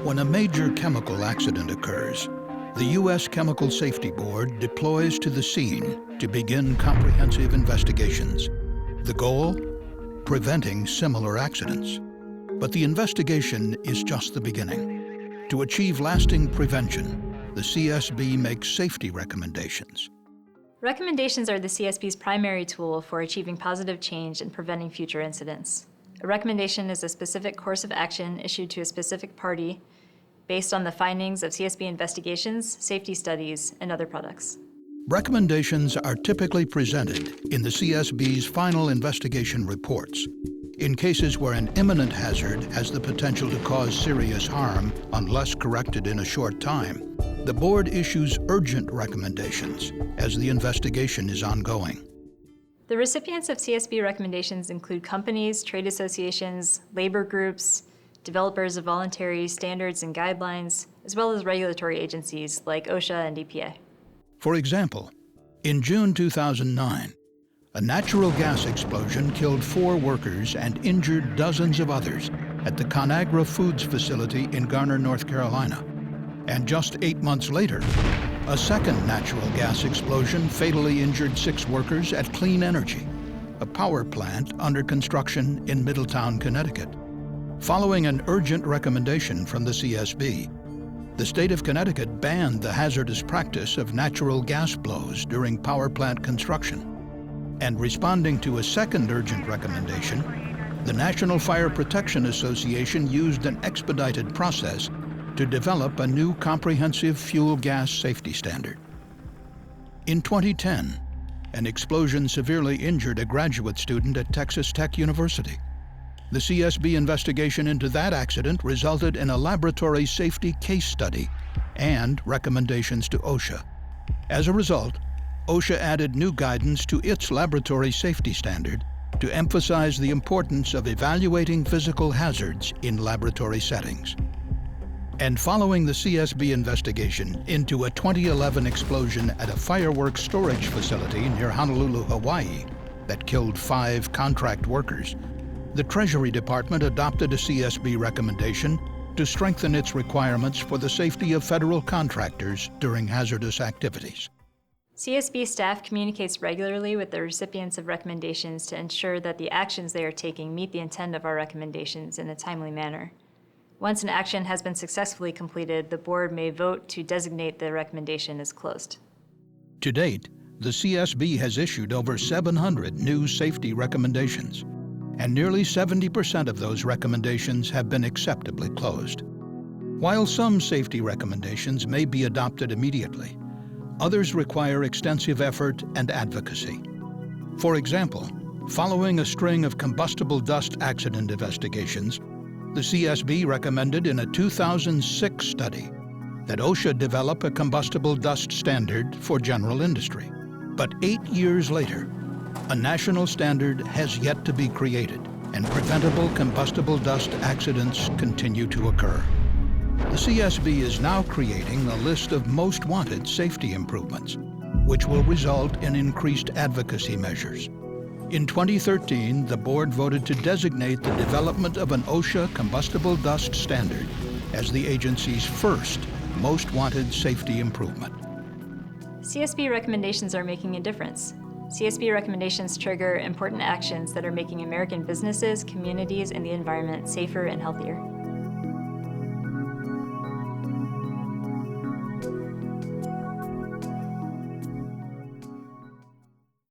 When a major chemical accident occurs, the U.S. Chemical Safety Board deploys to the scene to begin comprehensive investigations. The goal? Preventing similar accidents. But the investigation is just the beginning. To achieve lasting prevention, the CSB makes safety recommendations. Recommendations are the CSB's primary tool for achieving positive change and preventing future incidents. A recommendation is a specific course of action issued to a specific party based on the findings of CSB investigations, safety studies, and other products. Recommendations are typically presented in the CSB's final investigation reports. In cases where an imminent hazard has the potential to cause serious harm unless corrected in a short time, the board issues urgent recommendations as the investigation is ongoing. The recipients of CSB recommendations include companies, trade associations, labor groups, developers of voluntary standards and guidelines, as well as regulatory agencies like OSHA and EPA. For example, in June 2009, a natural gas explosion killed 4 workers and injured dozens of others at the ConAgra foods facility in Garner, North Carolina. And just 8 months later, a second natural gas explosion fatally injured 6 workers at Kleen, a power plant under construction in Middletown, Connecticut. Following an urgent recommendation from the CSB, the state of Connecticut banned the hazardous practice of natural gas blows during power plant construction. And responding to a second urgent recommendation, the National Fire Protection Association used an expedited process to develop a new comprehensive fuel gas safety standard. In 2010, an explosion severely injured a graduate student at Texas Tech University. The CSB investigation into that accident resulted in a laboratory safety case study and recommendations to OSHA. As a result, OSHA added new guidance to its laboratory safety standard to emphasize the importance of evaluating physical hazards in laboratory settings. And following the CSB investigation into a 2011 explosion at a fireworks storage facility near Honolulu, Hawaii, that killed 5 contract workers, the Treasury Department adopted a CSB recommendation to strengthen its requirements for the safety of federal contractors during hazardous activities. CSB staff communicates regularly with the recipients of recommendations to ensure that the actions they are taking meet the intent of our recommendations in a timely manner. Once an action has been successfully completed, the board may vote to designate the recommendation as closed. To date, the CSB has issued over 700 new safety recommendations, and nearly 70% of those recommendations have been acceptably closed. While some safety recommendations may be adopted immediately, others require extensive effort and advocacy. For example, following a string of combustible dust accident investigations, the CSB recommended in a 2006 study that OSHA develop a combustible dust standard for general industry. But 8 years later, a national standard has yet to be created, and preventable combustible dust accidents continue to occur. The CSB is now creating a list of most wanted safety improvements, which will result in increased advocacy measures. In 2013, the board voted to designate the development of an OSHA combustible dust standard as the agency's first most wanted safety improvement. CSB recommendations are making a difference. CSB recommendations trigger important actions that are making American businesses, communities, and the environment safer and healthier.